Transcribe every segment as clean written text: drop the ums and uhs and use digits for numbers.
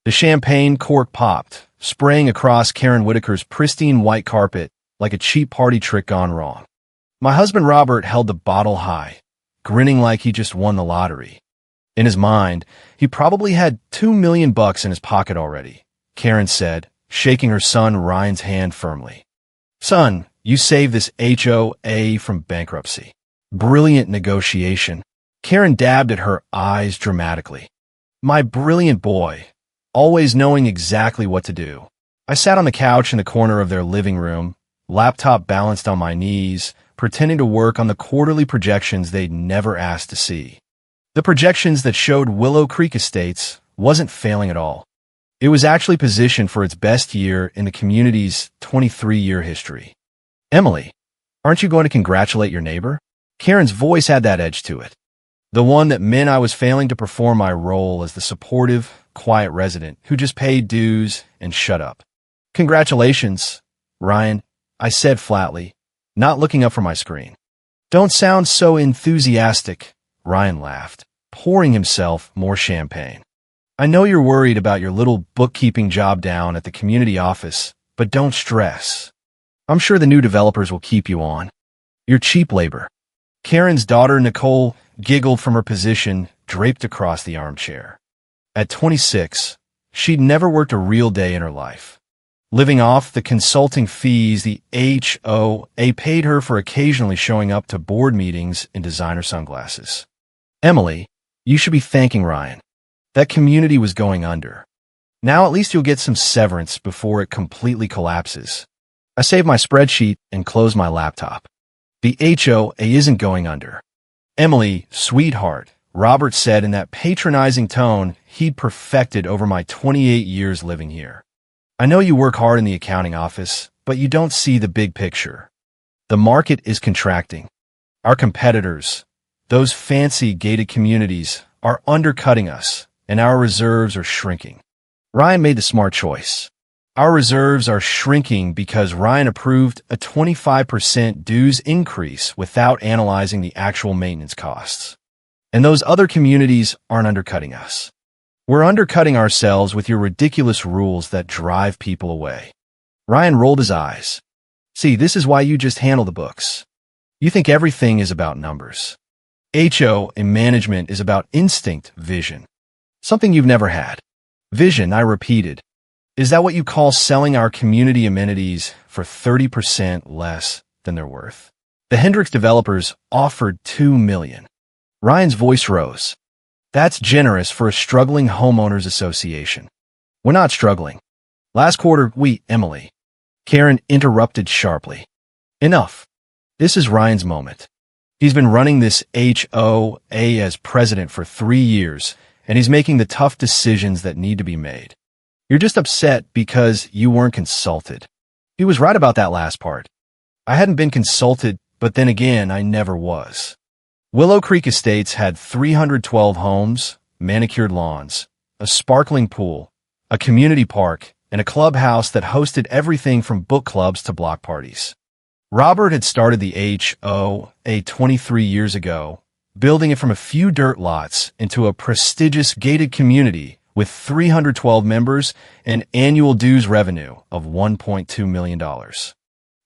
The champagne cork popped, spraying across Karen Whitaker's pristine white carpet like a cheap party trick gone wrong. My husband Robert held the bottle high, grinning like he just won the lottery. In his mind, he probably had $2 million in his pocket already, Karen said, shaking her son Ryan's hand firmly. Son, you saved this HOA from bankruptcy. Brilliant negotiation. Karen dabbed at her eyes dramatically. My brilliant boy, always knowing exactly what to do. I sat on the couch in the corner of their living room, laptop balanced on my knees, pretending to work on the quarterly projections they'd never asked to see. The projections that showed Willow Creek Estates wasn't failing at all. It was actually positioned for its best year in the community's 23-year history. Emily, aren't you going to congratulate your neighbor? Karen's voice had that edge to it. The one that meant I was failing to perform my role as the supportive, quiet resident who just paid dues and shut up. Congratulations, Ryan, I said flatly, not looking up from my screen. Don't sound so enthusiastic, Ryan laughed, pouring himself more champagne. I know you're worried about your little bookkeeping job down at the community office, but don't stress. I'm sure the new developers will keep you on. You're cheap labor. Karen's daughter, Nicole, giggled from her position draped across the armchair. At 26, she'd never worked a real day in her life. Living off the consulting fees the HOA paid her for occasionally showing up to board meetings in designer sunglasses. Emily, you should be thanking Ryan. That community was going under. Now at least you'll get some severance before it completely collapses. I saved my spreadsheet and closed my laptop. The HOA isn't going under. Emily, sweetheart, Robert said in that patronizing tone he'd perfected over my 28 years living here. I know you work hard in the accounting office, but you don't see the big picture. The market is contracting. Our competitors, those fancy gated communities, are undercutting us, and our reserves are shrinking. Ryan made the smart choice. Our reserves are shrinking because Ryan approved a 25% dues increase without analyzing the actual maintenance costs. And those other communities aren't undercutting us. We're undercutting ourselves with your ridiculous rules that drive people away. Ryan rolled his eyes. See, this is why you just handle the books. You think everything is about numbers. HO in management is about instinct, vision. Something you've never had. Vision, I repeated. Is that what you call selling our community amenities for 30% less than they're worth? The Hendricks developers offered $2 million. Ryan's voice rose. That's generous for a struggling homeowners association. We're not struggling. Last quarter, Emily. Karen interrupted sharply. Enough. This is Ryan's moment. He's been running this HOA as president for 3 years, and he's making the tough decisions that need to be made. You're just upset because you weren't consulted. He was right about that last part. I hadn't been consulted, but then again, I never was. Willow Creek Estates had 312 homes, manicured lawns, a sparkling pool, a community park, and a clubhouse that hosted everything from book clubs to block parties. Robert had started the HOA 23 years ago, building it from a few dirt lots into a prestigious gated community with 312 members and annual dues revenue of $1.2 million.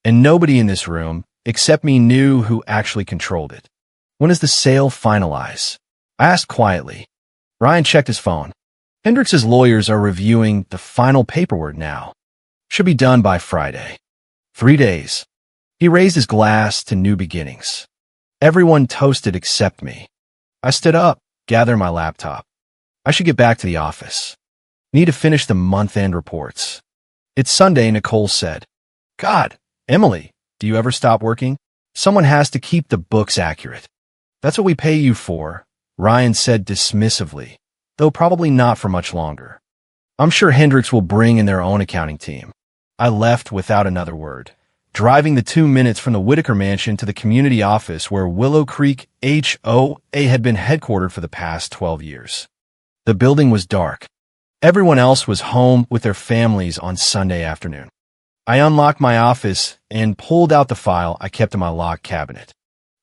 And nobody in this room, except me, knew who actually controlled it. When is the sale finalized? I asked quietly. Ryan checked his phone. Hendricks' lawyers are reviewing the final paperwork now. Should be done by Friday. 3 days. He raised his glass to new beginnings. Everyone toasted except me. I stood up, gathering my laptop. I should get back to the office. Need to finish the month-end reports. It's Sunday, Nicole said. God, Emily, do you ever stop working? Someone has to keep the books accurate. That's what we pay you for, Ryan said dismissively, though probably not for much longer. I'm sure Hendricks will bring in their own accounting team. I left without another word, driving the 2 minutes from the Whitaker mansion to the community office where Willow Creek HOA had been headquartered for the past 12 years. The building was dark. Everyone else was home with their families on Sunday afternoon. I unlocked my office and pulled out the file I kept in my locked cabinet.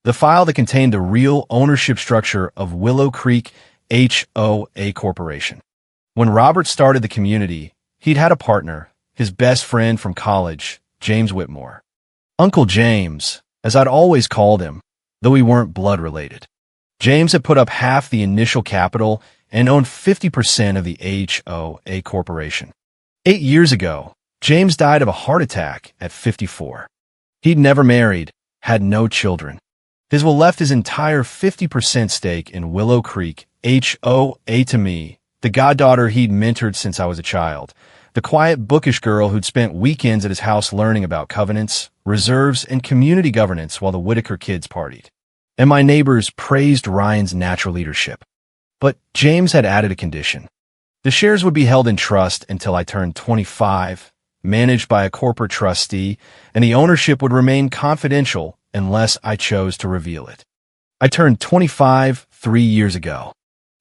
The file that contained the real ownership structure of Willow Creek HOA Corporation. When Robert started the community, he'd had a partner, his best friend from college, James Whitmore. Uncle James, as I'd always called him, though we weren't blood related. James had put up half the initial capital and owned 50% of the HOA Corporation. 8 years ago, James died of a heart attack at 54. He'd never married, had no children. His will left his entire 50% stake in Willow Creek HOA to me, the goddaughter he'd mentored since I was a child, the quiet, bookish girl who'd spent weekends at his house learning about covenants, reserves, and community governance while the Whitaker kids partied. And my neighbors praised Ryan's natural leadership. But James had added a condition. The shares would be held in trust until I turned 25, managed by a corporate trustee, and the ownership would remain confidential unless I chose to reveal it. I turned 25 3 years ago.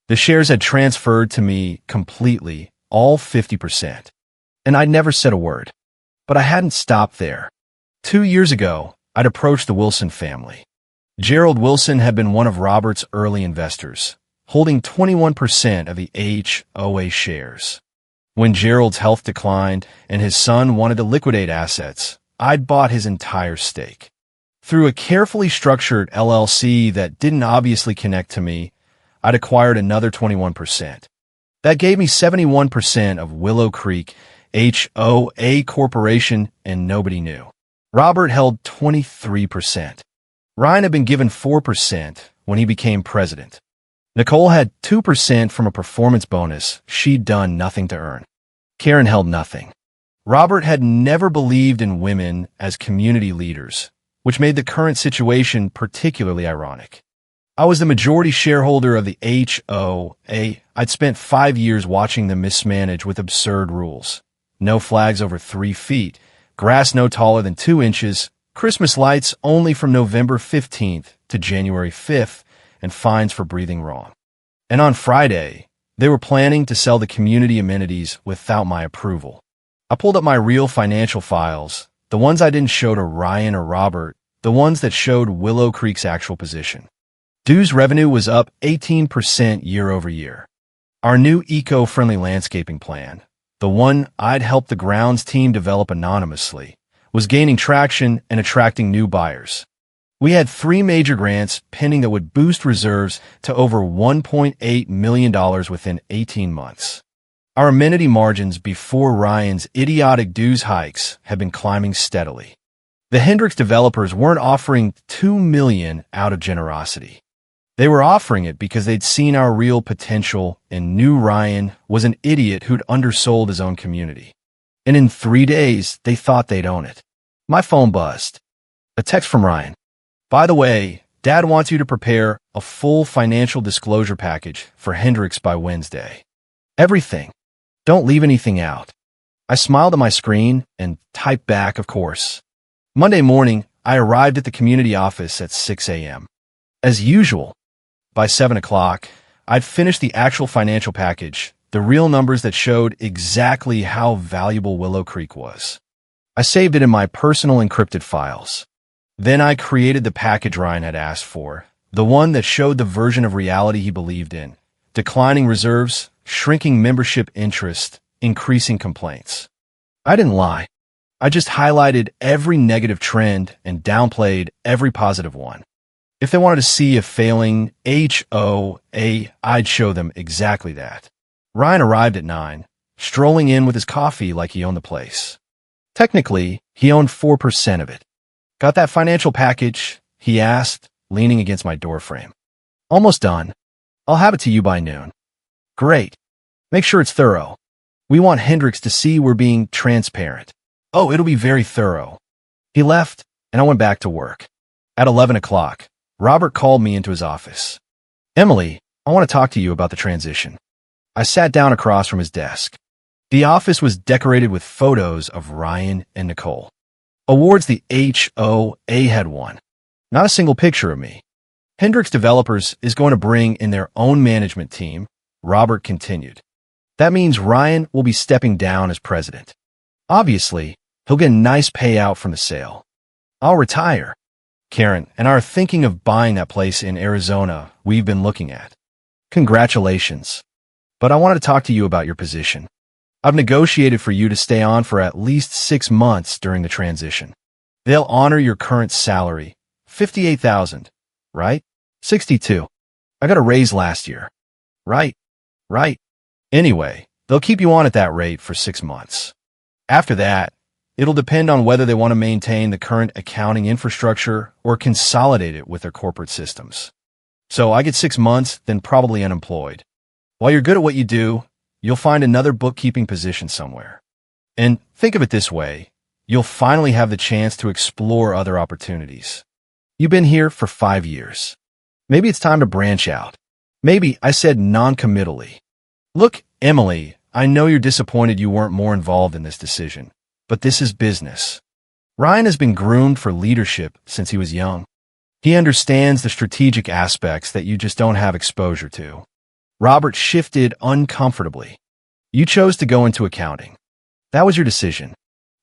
The shares had transferred to me completely, all 50%. And I'd never said a word. But I hadn't stopped there. 2 years ago, I'd approached the Wilson family. Gerald Wilson had been one of Robert's early investors, holding 21% of the HOA shares. When Gerald's health declined and his son wanted to liquidate assets, I'd bought his entire stake. Through a carefully structured LLC that didn't obviously connect to me, I'd acquired another 21%. That gave me 71% of Willow Creek HOA Corporation, and nobody knew. Robert held 23%. Ryan had been given 4% when he became president. Nicole had 2% from a performance bonus she'd done nothing to earn. Karen held nothing. Robert had never believed in women as community leaders, which made the current situation particularly ironic. I was the majority shareholder of the HOA. I'd spent 5 years watching them mismanage with absurd rules. No flags over 3 feet, grass no taller than 2 inches, Christmas lights only from November 15th to January 5th, and fines for breathing wrong. And on Friday, they were planning to sell the community amenities without my approval. I pulled up my real financial files, the ones I didn't show to Ryan or Robert, the ones that showed Willow Creek's actual position. Dues revenue was up 18% year over year. Our new eco-friendly landscaping plan, the one I'd helped the grounds team develop anonymously, was gaining traction and attracting new buyers. We had 3 major grants pending that would boost reserves to over $1.8 million within 18 months. Our amenity margins before Ryan's idiotic dues hikes had been climbing steadily. The Hendricks developers weren't offering $2 million out of generosity. They were offering it because they'd seen our real potential and knew Ryan was an idiot who'd undersold his own community. And in 3 days, they thought they'd own it. My phone buzzed. A text from Ryan. By the way, Dad wants you to prepare a full financial disclosure package for Hendricks by Wednesday. Everything. Don't leave anything out. I smiled at my screen and typed back, of course. Monday morning, I arrived at the community office at 6 a.m. As usual, by 7 o'clock, I'd finished the actual financial package, the real numbers that showed exactly how valuable Willow Creek was. I saved it in my personal encrypted files. Then I created the package Ryan had asked for, the one that showed the version of reality he believed in, declining reserves, shrinking membership interest, increasing complaints. I didn't lie. I just highlighted every negative trend and downplayed every positive one. If they wanted to see a failing HOA, I'd show them exactly that. Ryan arrived at 9, strolling in with his coffee like he owned the place. Technically, he owned 4% of it. Got that financial package? He asked, leaning against my doorframe. Almost done. I'll have it to you by noon. Great. Make sure it's thorough. We want Hendricks to see we're being transparent. Oh, it'll be very thorough. He left, and I went back to work. At 11 o'clock, Robert called me into his office. Emily, I want to talk to you about the transition. I sat down across from his desk. The office was decorated with photos of Ryan and Nicole. Awards the HOA had won. Not a single picture of me. Hendricks Developers is going to bring in their own management team, Robert continued. That means Ryan will be stepping down as president. Obviously, he'll get a nice payout from the sale. I'll retire. Karen and I are thinking of buying that place in Arizona we've been looking at. Congratulations. But I wanted to talk to you about your position. I've negotiated for you to stay on for at least 6 months during the transition. They'll honor your current salary, $58,000, right? 62. I got a raise last year. Right. Anyway, they'll keep you on at that rate for 6 months. After that, it'll depend on whether they want to maintain the current accounting infrastructure or consolidate it with their corporate systems. So I get 6 months, then probably unemployed. While you're good at what you do, you'll find another bookkeeping position somewhere. And think of it this way, you'll finally have the chance to explore other opportunities. You've been here for 5 years. Maybe it's time to branch out. Maybe, I said non-committally. Look, Emily, I know you're disappointed you weren't more involved in this decision, but this is business. Ryan has been groomed for leadership since he was young. He understands the strategic aspects that you just don't have exposure to. Robert shifted uncomfortably. You chose to go into accounting. That was your decision.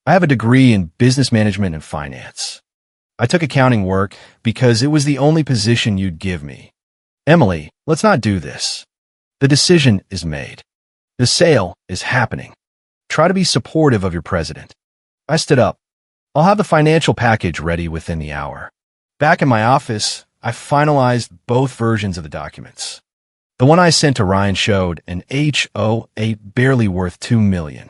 I have a degree in business management and finance. I took accounting work because it was the only position you'd give me. Emily, let's not do this. The decision is made. The sale is happening. Try to be supportive of your president. I stood up. I'll have the financial package ready within the hour. Back in my office, I finalized both versions of the documents. The one I sent to Ryan showed an HOA barely worth $2 million.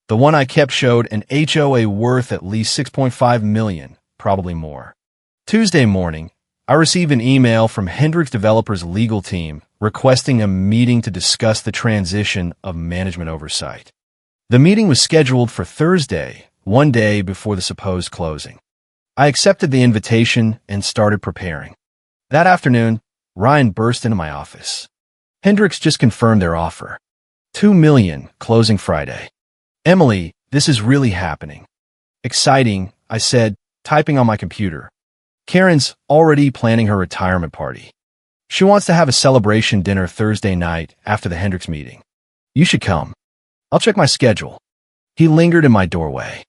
The one I kept showed an HOA worth at least $6.5 million, probably more. Tuesday morning, I received an email from Hendricks Developers' legal team requesting a meeting to discuss the transition of management oversight. The meeting was scheduled for Thursday, one day before the supposed closing. I accepted the invitation and started preparing. That afternoon, Ryan burst into my office. Hendricks just confirmed their offer. $2 million, closing Friday. Emily, this is really happening. Exciting, I said, typing on my computer. Karen's already planning her retirement party. She wants to have a celebration dinner Thursday night after the Hendricks meeting. You should come. I'll check my schedule. He lingered in my doorway.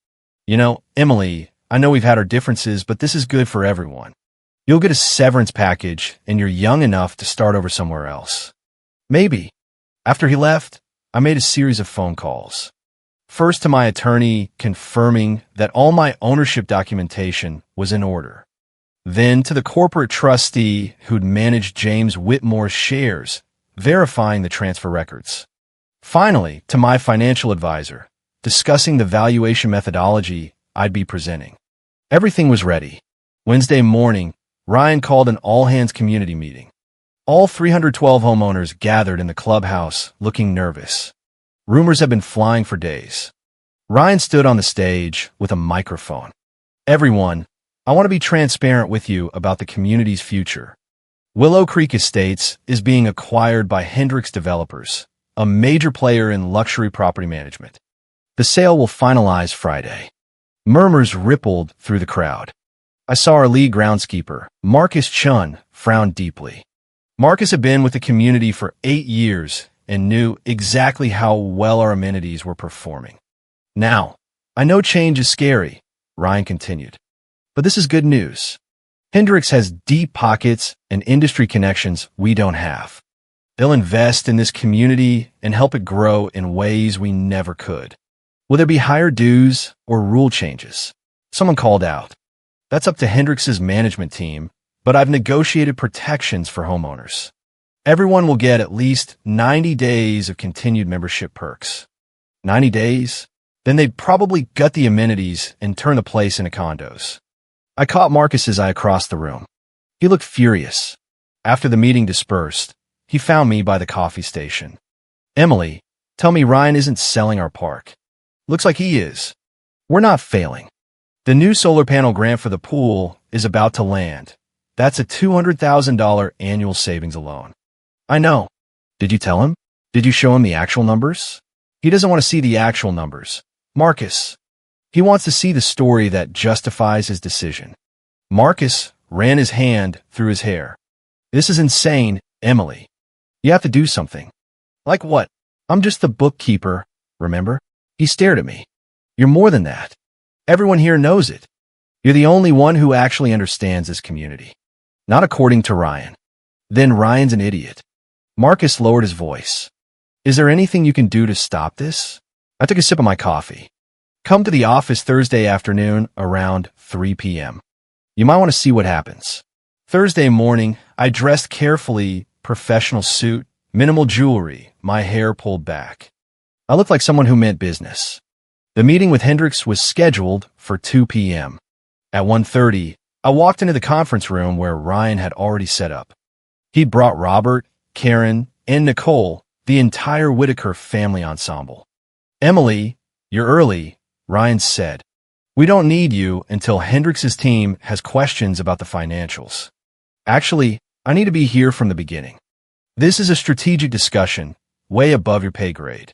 You know, Emily, I know we've had our differences, but this is good for everyone. You'll get a severance package, and you're young enough to start over somewhere else. Maybe. After he left, I made a series of phone calls. First to my attorney, confirming that all my ownership documentation was in order. Then to the corporate trustee who'd managed James Whitmore's shares, verifying the transfer records. Finally, to my financial advisor, discussing the valuation methodology I'd be presenting. Everything was ready. Wednesday morning, Ryan called an all-hands community meeting. All 312 homeowners gathered in the clubhouse, looking nervous. Rumors had been flying for days. Ryan stood on the stage with a microphone. Everyone, I want to be transparent with you about the community's future. Willow Creek Estates is being acquired by Hendricks Developers, a major player in luxury property management. The sale will finalize Friday. Murmurs rippled through the crowd. I saw our lead groundskeeper, Marcus Chun, frown deeply. Marcus had been with the community for 8 years and knew exactly how well our amenities were performing. Now, I know change is scary, Ryan continued. But this is good news. Hendricks has deep pockets and industry connections we don't have. They'll invest in this community and help it grow in ways we never could. Will there be higher dues or rule changes? Someone called out. That's up to Hendricks's management team, but I've negotiated protections for homeowners. Everyone will get at least 90 days of continued membership perks. 90 days? Then they'd probably gut the amenities and turn the place into condos. I caught Marcus's eye across the room. He looked furious. After the meeting dispersed, he found me by the coffee station. Emily, tell me Ryan isn't selling our park. Looks like he is. We're not failing. The new solar panel grant for the pool is about to land. That's a $200,000 annual savings alone. I know. Did you tell him? Did you show him the actual numbers? He doesn't want to see the actual numbers. Marcus. He wants to see the story that justifies his decision. Marcus ran his hand through his hair. This is insane, Emily. You have to do something. Like what? I'm just the bookkeeper, remember? He stared at me. You're more than that. Everyone here knows it. You're the only one who actually understands this community. Not according to Ryan. Then Ryan's an idiot. Marcus lowered his voice. Is there anything you can do to stop this? I took a sip of my coffee. Come to the office Thursday afternoon around 3 p.m. You might want to see what happens. Thursday morning, I dressed carefully, professional suit, minimal jewelry, my hair pulled back. I looked like someone who meant business. The meeting with Hendricks was scheduled for 2 p.m. At 1:30, I walked into the conference room where Ryan had already set up. He'd brought Robert, Karen, and Nicole, the entire Whitaker family ensemble. Emily, you're early, Ryan said. We don't need you until Hendricks' team has questions about the financials. Actually, I need to be here from the beginning. This is a strategic discussion, way above your pay grade.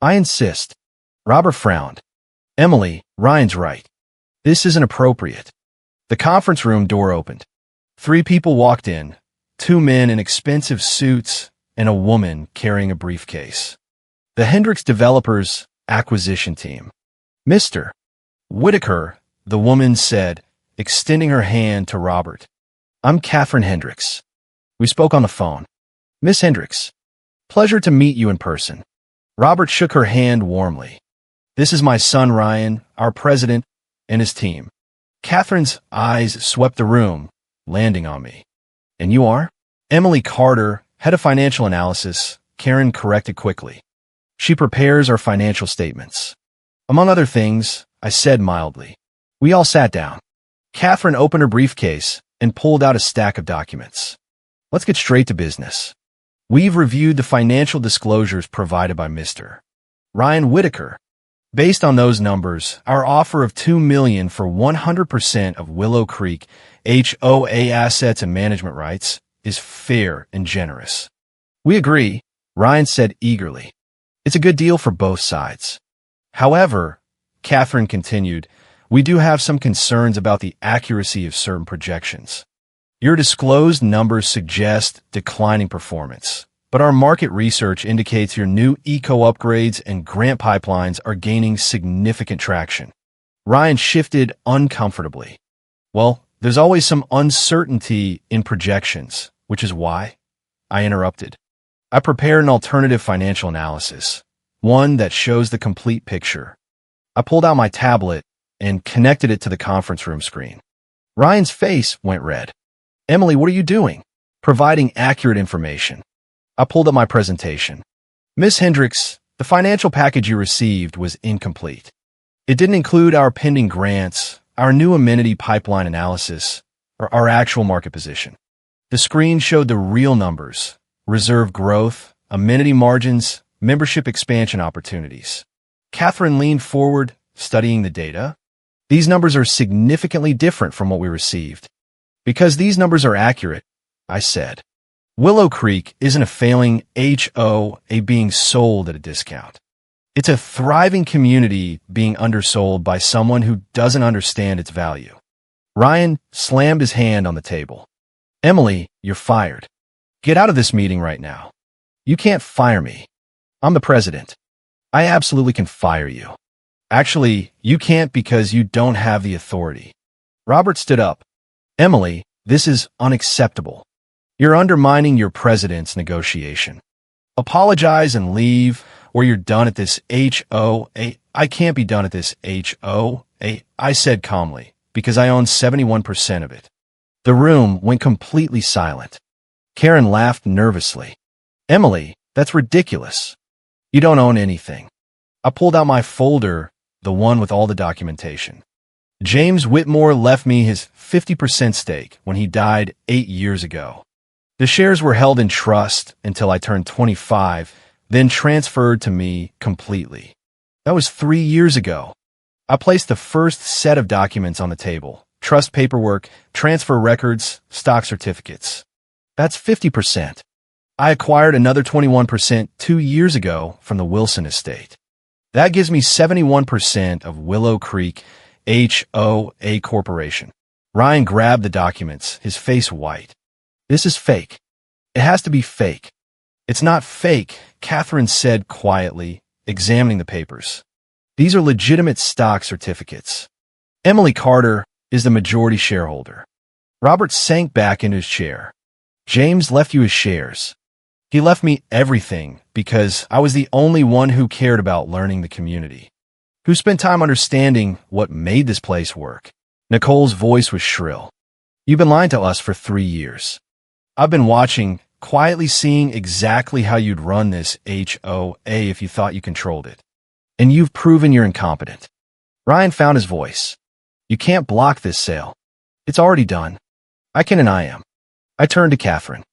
I insist. Robert frowned. Emily, Ryan's right. This isn't appropriate. The conference room door opened. 3 people walked in, 2 men in expensive suits and a woman carrying a briefcase. The Hendricks Developers Acquisition Team. Mr. Whitaker, the woman said, extending her hand to Robert. I'm Catherine Hendricks. We spoke on the phone. Miss Hendricks, pleasure to meet you in person. Robert shook her hand warmly. This is my son Ryan, our president, and his team. Catherine's eyes swept the room, landing on me. And you are? Emily Carter, head of financial analysis, Karen corrected quickly. She prepares our financial statements. Among other things, I said mildly. We all sat down. Catherine opened her briefcase and pulled out a stack of documents. Let's get straight to business. We've reviewed the financial disclosures provided by Mr. Ryan Whitaker. Based on those numbers, our offer of $2 million for 100% of Willow Creek HOA assets and management rights is fair and generous. We agree, Ryan said eagerly. It's a good deal for both sides. However, Catherine continued, we do have some concerns about the accuracy of certain projections. Your disclosed numbers suggest declining performance, but our market research indicates your new eco upgrades and grant pipelines are gaining significant traction. Ryan shifted uncomfortably. Well, there's always some uncertainty in projections, which is why I interrupted. I prepared an alternative financial analysis, one that shows the complete picture. I pulled out my tablet and connected it to the conference room screen. Ryan's face went red. Emily, what are you doing? Providing accurate information. I pulled up my presentation. Miss Hendricks, the financial package you received was incomplete. It didn't include our pending grants, our new amenity pipeline analysis, or our actual market position. The screen showed the real numbers, reserve growth, amenity margins, membership expansion opportunities. Catherine leaned forward, studying the data. These numbers are significantly different from what we received. Because these numbers are accurate, I said. Willow Creek isn't a failing HOA being sold at a discount. It's a thriving community being undersold by someone who doesn't understand its value. Ryan slammed his hand on the table. Emily, you're fired. Get out of this meeting right now. You can't fire me. I'm the president. I absolutely can fire you. Actually, you can't because you don't have the authority. Robert stood up. Emily, this is unacceptable. You're undermining your president's negotiation. Apologize and leave, or you're done at this HOA. I can't be done at this HOA, I said calmly, because I own 71% of it. The room went completely silent. Karen laughed nervously. Emily, that's ridiculous. You don't own anything. I pulled out my folder, the one with all the documentation. James Whitmore left me his 50% stake when he died 8 years ago. The shares were held in trust until I turned 25, then transferred to me completely. That was 3 years ago. I placed the first set of documents on the table: trust paperwork, transfer records, stock certificates. That's 50%. I acquired another 21% 2 years ago from the Wilson estate. That gives me 71% of Willow Creek HOA Corporation. Ryan grabbed the documents, his face white. This is fake. It has to be fake. It's not fake, Catherine said quietly, examining the papers. These are legitimate stock certificates. Emily Carter is the majority shareholder. Robert sank back into his chair. James left you his shares. He left me everything because I was the only one who cared about learning the community, who spent time understanding what made this place work. Nicole's voice was shrill. You've been lying to us for 3 years. I've been watching, quietly seeing exactly how you'd run this HOA if you thought you controlled it. And you've proven you're incompetent. Ryan found his voice. You can't block this sale. It's already done. I can and I am. I turned to Catherine.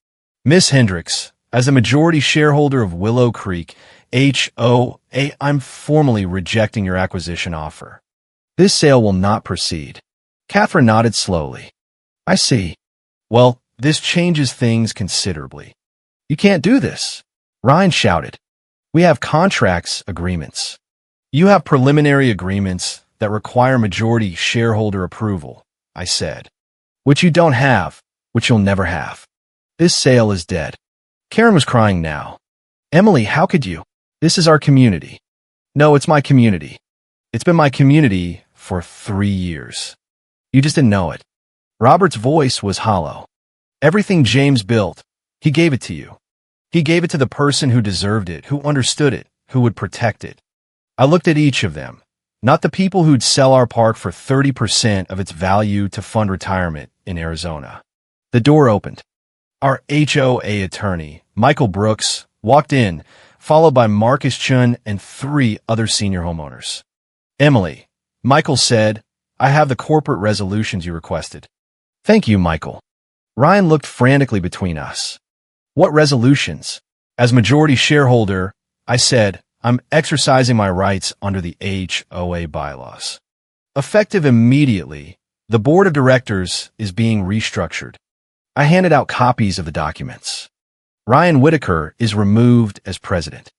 Miss Hendricks, as a majority shareholder of Willow Creek HOA, I'm formally rejecting your acquisition offer. This sale will not proceed. Catherine nodded slowly. I see. Well, this changes things considerably. You can't do this. Ryan shouted. We have contracts, agreements. You have preliminary agreements that require majority shareholder approval, I said. Which you don't have, which you'll never have. This sale is dead. Karen was crying now. Emily, how could you? This is our community. No, it's my community. It's been my community for 3 years. You just didn't know it. Robert's voice was hollow. Everything James built, he gave it to you. He gave it to the person who deserved it, who understood it, who would protect it. I looked at each of them, not the people who'd sell our park for 30% of its value to fund retirement in Arizona. The door opened. Our HOA attorney, Michael Brooks, walked in, followed by Marcus Chun and 3 other senior homeowners. Emily, Michael said, I have the corporate resolutions you requested. Thank you, Michael. Ryan looked frantically between us. What resolutions? As majority shareholder, I said, I'm exercising my rights under the HOA bylaws. Effective immediately, the board of directors is being restructured. I handed out copies of the documents. Ryan Whitaker is removed as president.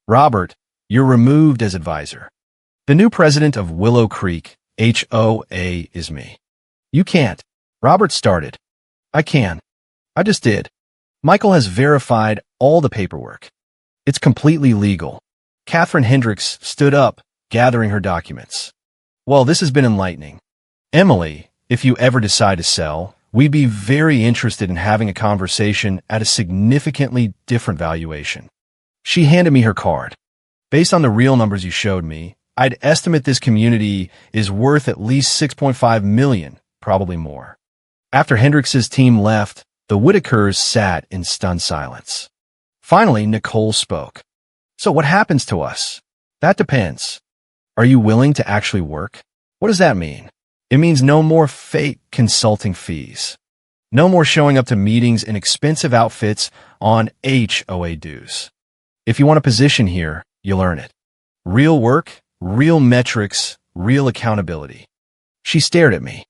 Robert, you're removed as advisor. The new president of Willow Creek HOA is me. You can't. Robert started. I can. I just did. Michael has verified all the paperwork. It's completely legal. Catherine Hendricks stood up, gathering her documents. Well, this has been enlightening. Emily, if you ever decide to sell, we'd be very interested in having a conversation at a significantly different valuation. She handed me her card. Based on the real numbers you showed me, I'd estimate this community is worth at least $6.5 million, probably more. After Hendricks's team left, the Whitakers sat in stunned silence. Finally, Nicole spoke. So what happens to us? That depends. Are you willing to actually work? What does that mean? It means no more fake consulting fees. No more showing up to meetings in expensive outfits on HOA dues. If you want a position here, you'll earn it. Real work, real metrics, real accountability. She stared at me.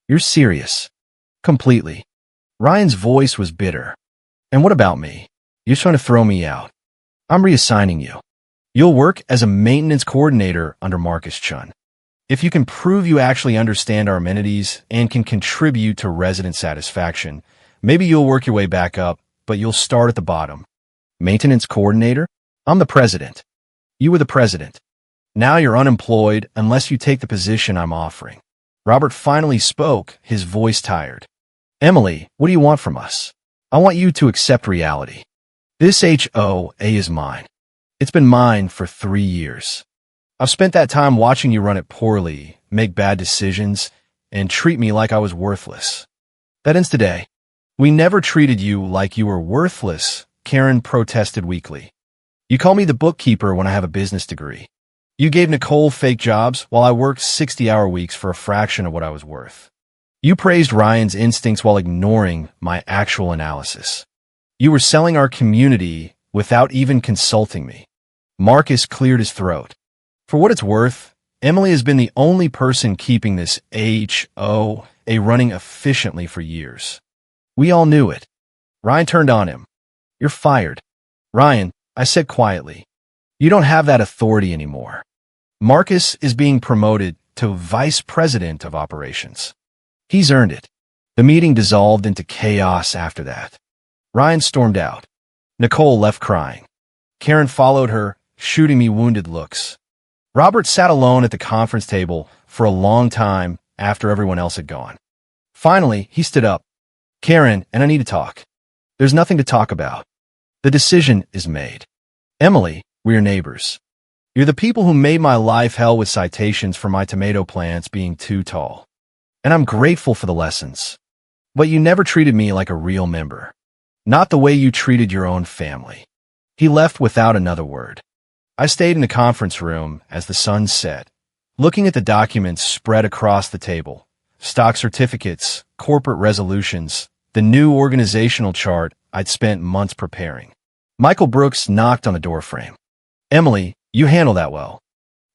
You're serious. Completely. Ryan's voice was bitter. And what about me? You're trying to throw me out. I'm reassigning you. You'll work as a maintenance coordinator under Marcus Chun. If you can prove you actually understand our amenities and can contribute to resident satisfaction, maybe you'll work your way back up, but you'll start at the bottom. Maintenance coordinator? I'm the president. You were the president. Now you're unemployed unless you take the position I'm offering. Robert finally spoke, his voice tired. Emily, what do you want from us? I want you to accept reality. This HOA is mine. It's been mine for 3 years. I've spent that time watching you run it poorly, make bad decisions, and treat me like I was worthless. That ends today. We never treated you like you were worthless, Karen protested weakly. You call me the bookkeeper when I have a business degree. You gave Nicole fake jobs while I worked 60-hour weeks for a fraction of what I was worth. You praised Ryan's instincts while ignoring my actual analysis. You were selling our community without even consulting me. Marcus cleared his throat. For what it's worth, Emily has been the only person keeping this HOA running efficiently for years. We all knew it. Ryan turned on him. You're fired. Ryan, I said quietly, you don't have that authority anymore. Marcus is being promoted to vice president of operations. He's earned it. The meeting dissolved into chaos after that. Ryan stormed out. Nicole left crying. Karen followed her, shooting me wounded looks. Robert sat alone at the conference table for a long time after everyone else had gone. Finally, he stood up. Karen, and I need to talk. There's nothing to talk about. The decision is made. Emily, we're neighbors. You're the people who made my life hell with citations for my tomato plants being too tall. And I'm grateful for the lessons. But you never treated me like a real member. Not the way you treated your own family. He left without another word. I stayed in the conference room as the sun set, looking at the documents spread across the table. Stock certificates, corporate resolutions, the new organizational chart I'd spent months preparing. Michael Brooks knocked on the doorframe. Emily, you handle that well.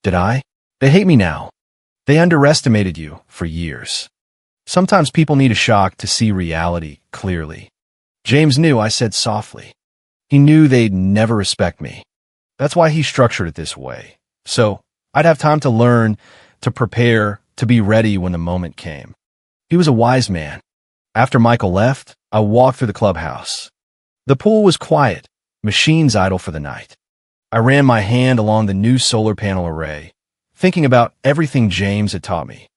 Did I? They hate me now. They underestimated you for years. Sometimes people need a shock to see reality clearly. James knew, I said softly. He knew they'd never respect me. That's why he structured it this way. So I'd have time to learn, to prepare, to be ready when the moment came. He was a wise man. After Michael left, I walked through the clubhouse. The pool was quiet, machines idle for the night. I ran my hand along the new solar panel array, thinking about everything James had taught me.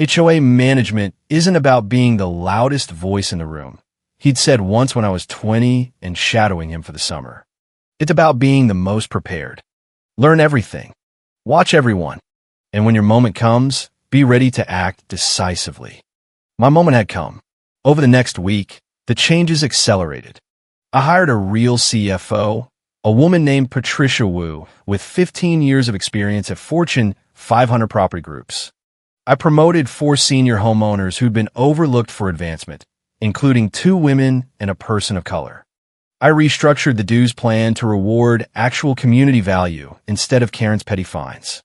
HOA management isn't about being the loudest voice in the room, he'd said once when I was 20 and shadowing him for the summer. It's about being the most prepared. Learn everything. Watch everyone. And when your moment comes, be ready to act decisively. My moment had come. Over the next week, the changes accelerated. I hired a real CFO, a woman named Patricia Wu, with 15 years of experience at Fortune 500 property groups. I promoted 4 senior homeowners who'd been overlooked for advancement, including 2 women and a person of color. I restructured the dues plan to reward actual community value instead of Karen's petty fines.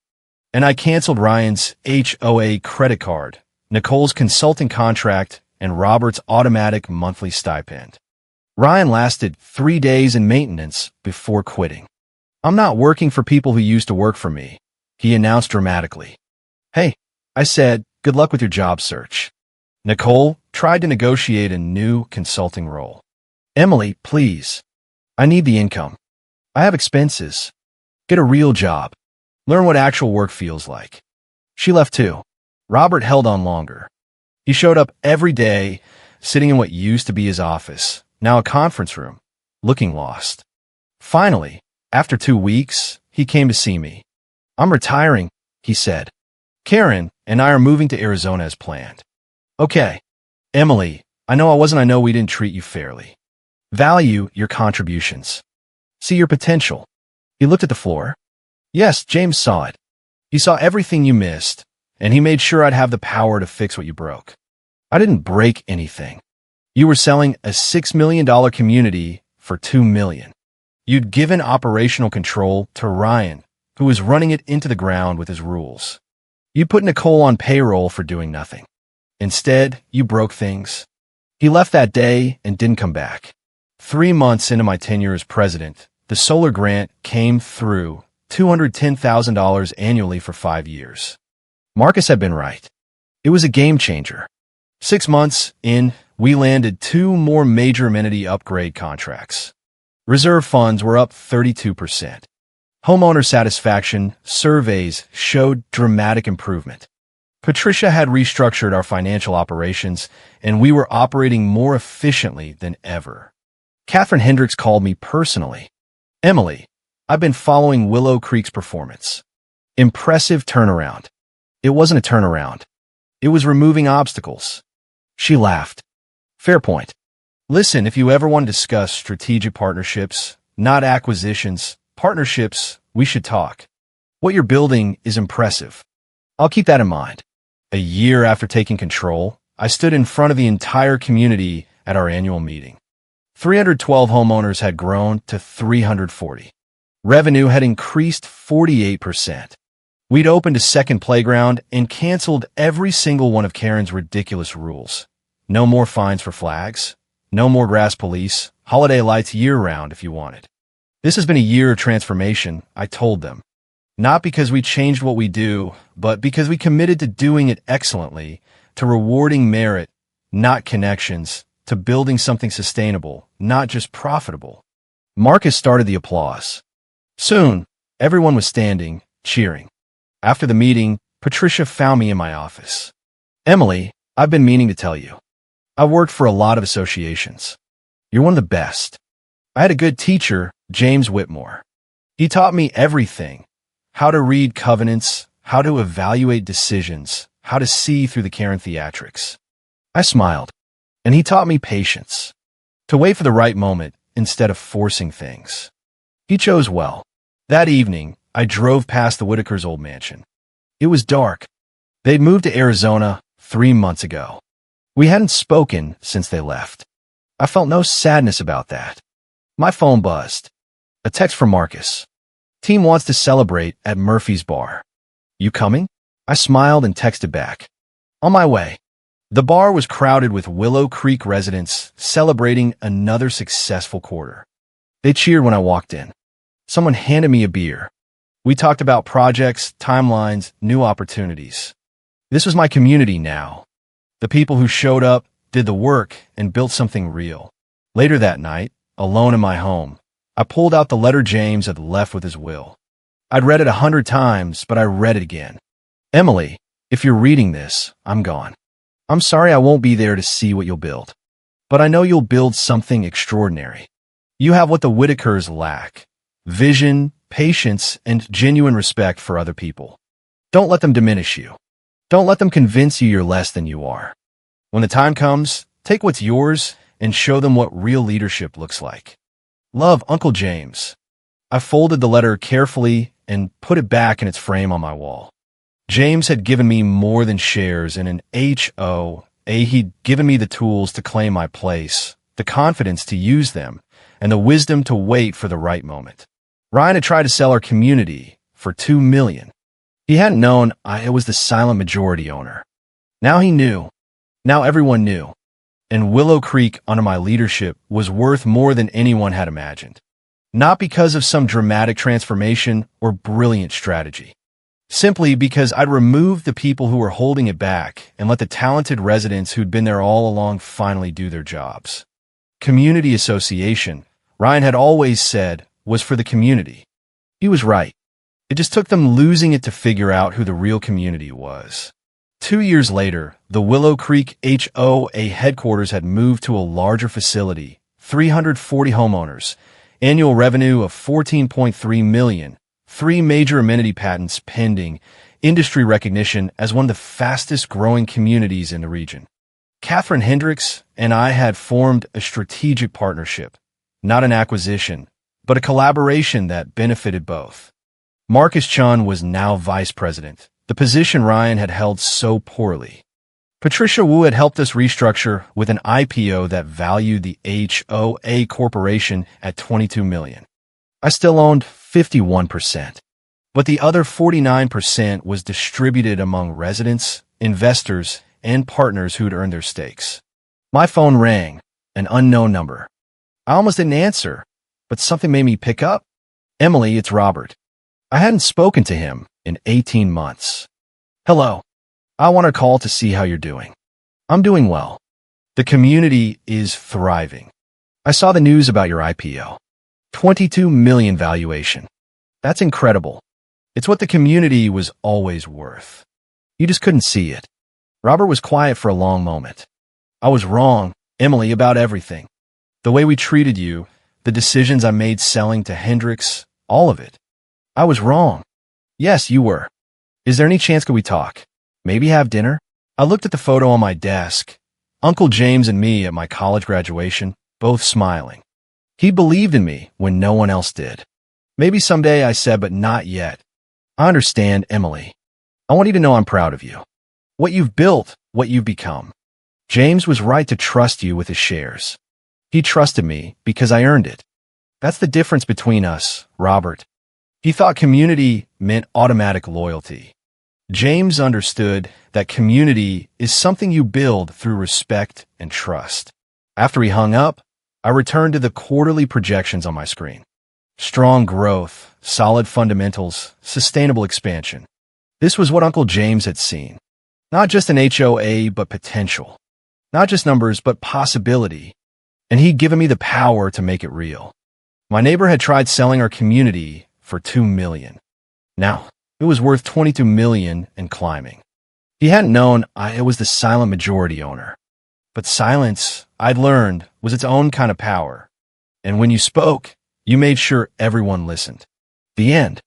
And I canceled Ryan's HOA credit card, Nicole's consulting contract, and Robert's automatic monthly stipend. Ryan lasted 3 days in maintenance before quitting. I'm not working for people who used to work for me, he announced dramatically. Hey, I said, good luck with your job search. Nicole tried to negotiate a new consulting role. Emily, please. I need the income. I have expenses. Get a real job. Learn what actual work feels like. She left too. Robert held on longer. He showed up every day, sitting in what used to be his office, now a conference room, looking lost. Finally, after 2 weeks, he came to see me. I'm retiring, he said. Karen and I are moving to Arizona as planned. Okay. Emily, I know we didn't treat you fairly. Value your contributions. See your potential. He looked at the floor. Yes, James saw it. He saw everything you missed, and he made sure I'd have the power to fix what you broke. I didn't break anything. You were selling a $6 million community for $2 million. You'd given operational control to Ryan, who was running it into the ground with his rules. You put Nicole on payroll for doing nothing. Instead, you broke things. He left that day and didn't come back. 3 months into my tenure as president, the solar grant came through, $210,000 annually for 5 years. Marcus had been right. It was a game changer. 6 months in, we landed 2 more major amenity upgrade contracts. Reserve funds were up 32%. Homeowner satisfaction surveys showed dramatic improvement. Patricia had restructured our financial operations, and we were operating more efficiently than ever. Catherine Hendricks called me personally. Emily, I've been following Willow Creek's performance. Impressive turnaround. It wasn't a turnaround. It was removing obstacles. She laughed. Fair point. Listen, if you ever want to discuss strategic partnerships, not acquisitions, partnerships, we should talk. What you're building is impressive. I'll keep that in mind. A year after taking control, I stood in front of the entire community at our annual meeting. 312 homeowners had grown to 340. Revenue had increased 48%. We'd opened a second playground and canceled every single one of Karen's ridiculous rules. No more fines for flags. No more grass police. Holiday lights year-round if you wanted. This has been a year of transformation, I told them. Not because we changed what we do, but because we committed to doing it excellently, to rewarding merit, not connections, to building something sustainable, not just profitable. Marcus started the applause. Soon, everyone was standing, cheering. After the meeting, Patricia found me in my office. Emily, I've been meaning to tell you. I've worked for a lot of associations. You're one of the best. I had a good teacher, James Whitmore. He taught me everything: how to read covenants, how to evaluate decisions, how to see through the Karen theatrics. I smiled, and he taught me patience, to wait for the right moment instead of forcing things. He chose well. That evening, I drove past the Whitakers' old mansion. It was dark. They'd moved to Arizona 3 months ago. We hadn't spoken since they left. I felt no sadness about that. My phone buzzed. A text from Marcus. Team wants to celebrate at Murphy's Bar. You coming? I smiled and texted back. On my way. The bar was crowded with Willow Creek residents celebrating another successful quarter. They cheered when I walked in. Someone handed me a beer. We talked about projects, timelines, new opportunities. This was my community now. The people who showed up, did the work, and built something real. Later that night, alone in my home, I pulled out the letter James had left with his will. I'd read it 100 times, but I read it again. Emily, if you're reading this, I'm gone. I'm sorry I won't be there to see what you'll build. But I know you'll build something extraordinary. You have what the Whitakers lack: vision, patience, and genuine respect for other people. Don't let them diminish you. Don't let them convince you you're less than you are. When the time comes, take what's yours and show them what real leadership looks like. Love, Uncle James. I folded the letter carefully and put it back in its frame on my wall. James had given me more than shares in an HOA. He'd given me the tools to claim my place, the confidence to use them, and the wisdom to wait for the right moment. Ryan had tried to sell our community for $2 million. He hadn't known I was the silent majority owner. Now he knew. Now everyone knew. And Willow Creek, under my leadership, was worth more than anyone had imagined. Not because of some dramatic transformation or brilliant strategy. Simply because I'd removed the people who were holding it back and let the talented residents who'd been there all along finally do their jobs. Community association, Ryan had always said, was for the community. He was right. It just took them losing it to figure out who the real community was. 2 years later, the Willow Creek HOA headquarters had moved to a larger facility, 340 homeowners, annual revenue of $14.3 million, 3 major amenity patents pending, industry recognition as one of the fastest growing communities in the region. Catherine Hendricks and I had formed a strategic partnership, not an acquisition, but a collaboration that benefited both. Marcus Chun was now vice president, the position Ryan had held so poorly. Patricia Wu had helped us restructure with an IPO that valued the HOA corporation at $22 million. I still owned 51%, but the other 49% was distributed among residents, investors, and partners who'd earned their stakes. My phone rang, an unknown number. I almost didn't answer, but something made me pick up. Emily, it's Robert. I hadn't spoken to him in 18 months. Hello. I want to call to see how you're doing. I'm doing well. The community is thriving. I saw the news about your IPO. $22 million valuation. That's incredible. It's what the community was always worth. You just couldn't see it. Robert was quiet for a long moment. I was wrong, Emily, about everything. The way we treated you, the decisions I made selling to Hendricks, all of it. I was wrong. Yes, you were. Is there any chance could we talk? Maybe have dinner? I looked at the photo on my desk. Uncle James and me at my college graduation, both smiling. He believed in me when no one else did. Maybe someday, I said, but not yet. I understand, Emily. I want you to know I'm proud of you. What you've built, what you've become. James was right to trust you with his shares. He trusted me because I earned it. That's the difference between us, Robert. He thought community meant automatic loyalty. James understood that community is something you build through respect and trust. After he hung up, I returned to the quarterly projections on my screen. Strong growth, solid fundamentals, sustainable expansion. This was what Uncle James had seen. Not just an HOA, but potential. Not just numbers, but possibility. And he'd given me the power to make it real. My neighbor had tried selling our community for $2 million. Now, it was worth $22 million and climbing. He hadn't known I was the silent majority owner. But silence, I'd learned, was its own kind of power. And when you spoke, you made sure everyone listened. The end.